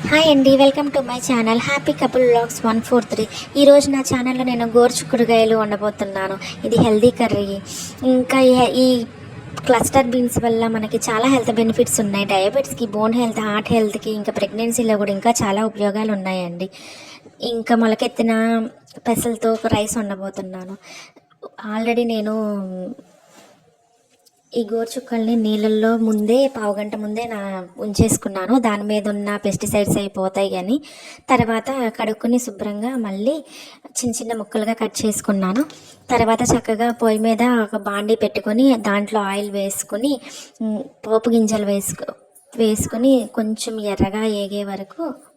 Hi అండి, welcome to my channel happy couple vlogs 143. ఈరోజు నా ఛానల్లో నేను గోరుచిక్కుడుకాయలు వండబోతున్నాను. ఇది హెల్దీ కర్రీ. ఇంకా ఈ క్లస్టర్ బీన్స్ వల్ల మనకి చాలా హెల్త్ బెనిఫిట్స్ ఉన్నాయి. డయాబెటీస్కి, బోన్ హెల్త్, హార్ట్ హెల్త్కి, ఇంకా ప్రెగ్నెన్సీలో కూడా ఇంకా చాలా ఉపయోగాలు ఉన్నాయండి. ఇంకా మొలకెత్తిన పెసలతో రైస్ వండబోతున్నాను. ఆల్రెడీ నేను ఈ గోరుచుక్కల్ని నీళ్ళల్లో ముందే పావుగంట ముందే ఉంచేసుకున్నాను. దాని మీద ఉన్న పెస్టిసైడ్స్ అయిపోతాయి కానీ తర్వాత కడుక్కుని శుభ్రంగా మళ్ళీ చిన్న చిన్న ముక్కలుగా కట్ చేసుకున్నాను. తర్వాత చక్కగా పొయ్యి మీద ఒక బాండీ పెట్టుకొని దాంట్లో ఆయిల్ వేసుకుని పోపు గింజలు వేసుకుని కొంచెం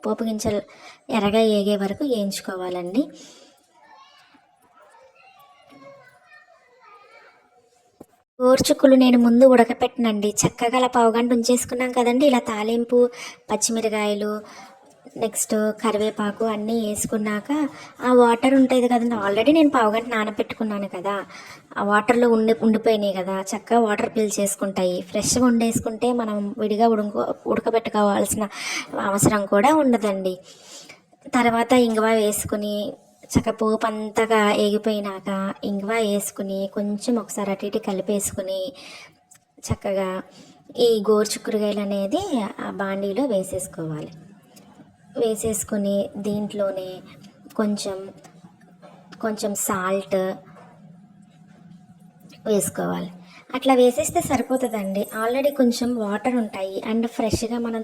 పోపు గింజలు ఎర్రగా ఏగే వరకు వేయించుకోవాలండి. గోరుచుక్కులు నేను ముందు ఉడకపెట్టినండి. చక్కగా అలా పావుగంట ఉంచేసుకున్నాం కదండి. ఇలా తాలింపు, పచ్చిమిరకాయలు, నెక్స్ట్ కరివేపాకు అన్నీ వేసుకున్నాక ఆ వాటర్ ఉంటుంది కదండి. ఆల్రెడీ నేను పావుగంట నానబెట్టుకున్నాను కదా, ఆ వాటర్లో ఉండిపోయినాయి కదా, చక్కగా వాటర్ పీల్చేసుకుంటాయి. ఫ్రెష్గా వండేసుకుంటే మనం విడిగా ఉడకబెట్టుకోవాల్సిన అవసరం కూడా ఉండదండి. తర్వాత ఇంగువ వేసుకుని పోపు అంతగా ఏగిపోయినాక ఇంగువ వేసుకుని కొంచెం ఒకసారి అటు ఇటు కలిపేసుకుని చక్కగా ఈ గోరుచిక్కుడుకాయలు అనేది ఆ బాండీలో వేసేసుకుని దీంట్లోనే కొంచెం కొంచెం సాల్ట్ వేసుకోవాలి. అట్లా వేసేస్తే సరిపోతుందండి. ఆల్రెడీ కొంచెం వాటర్ ఉంటాయి అండ్ ఫ్రెష్గా మనం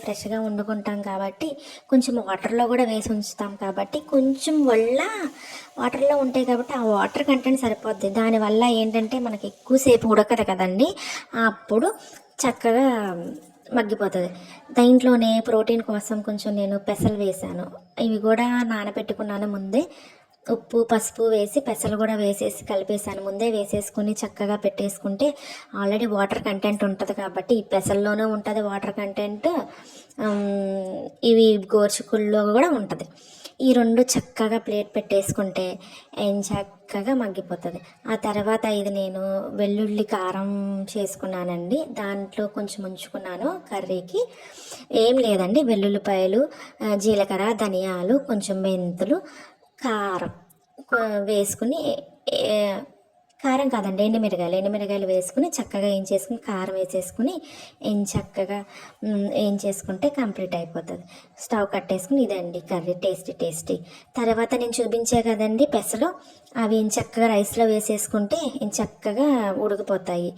ఫ్రెష్గా వండుకుంటాం కాబట్టి కొంచెం వాటర్లో కూడా వేసి ఉంచుతాం కాబట్టి కొంచెం వాటర్లో ఉంటాయి కాబట్టి ఆ వాటర్ కంటెంట్ సరిపోద్ది. దానివల్ల ఏంటంటే మనకి ఎక్కువసేపు ఉడకదు కదండి, అప్పుడు చక్కగా మగ్గిపోతుంది. దీంట్లోనే ప్రోటీన్ కోసం కొంచెం నేను పెసలు వేసాను. ఇవి కూడా నానబెట్టుకున్నాను ముందే. ఉప్పు, పసుపు వేసి పెసలు కూడా కలిపేసాను. ముందే వేసేసుకుని చక్కగా పెట్టేసుకుంటే ఆల్రెడీ వాటర్ కంటెంట్ ఉంటుంది కాబట్టి ఈ పెసల్లోనూ ఉంటుంది వాటర్ కంటెంట్, ఇవి గోరుచిక్కుల్లో కూడా ఉంటుంది. ఈ రెండు చక్కగా ప్లేట్ పెట్టేసుకుంటే చక్కగా మగ్గిపోతుంది. ఆ తర్వాత ఇది నేను వెల్లుల్లి కారం చేసుకున్నానండి. దాంట్లో కొంచెం ఉంచుకున్నాను కర్రీకి. ఏం లేదండి, వెల్లుల్లిపాయలు, జీలకర్ర, ధనియాలు, కొంచెం మెంతులు, కారం వేసుకుని, కారం కాదండి ఎండుమిరగాయలు వేసుకుని చక్కగా చేసుకుని కారం వేసేసుకుని చక్కగా చేసుకుంటే కంప్లీట్ అయిపోతుంది. స్టవ్ కట్టేసుకుని ఇదండి కర్రీ, టేస్టీ. తర్వాత నేను చూపించే కదండి పెసలు, అవి చక్కగా రైస్లో వేసేసుకుంటే చక్కగా ఉడికిపోతాయి.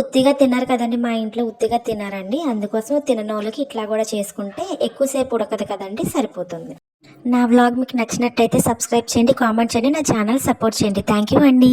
ఉత్తిగా తిన్నారు కదండి, మా ఇంట్లో ఉత్తిగా తినారండి. అందుకోసం తినని వాళ్ళకి ఇట్లా కూడా చేసుకుంటే ఎక్కువసేపు ఉడకదు కదండి, సరిపోతుంది. నా వ్లాగ్ మీకు నచ్చినట్టయితే సబ్స్క్రైబ్ చేయండి, కామెంట్ చేయండి, నా ఛానల్ సపోర్ట్ చేయండి. థ్యాంక్ యూ అండి.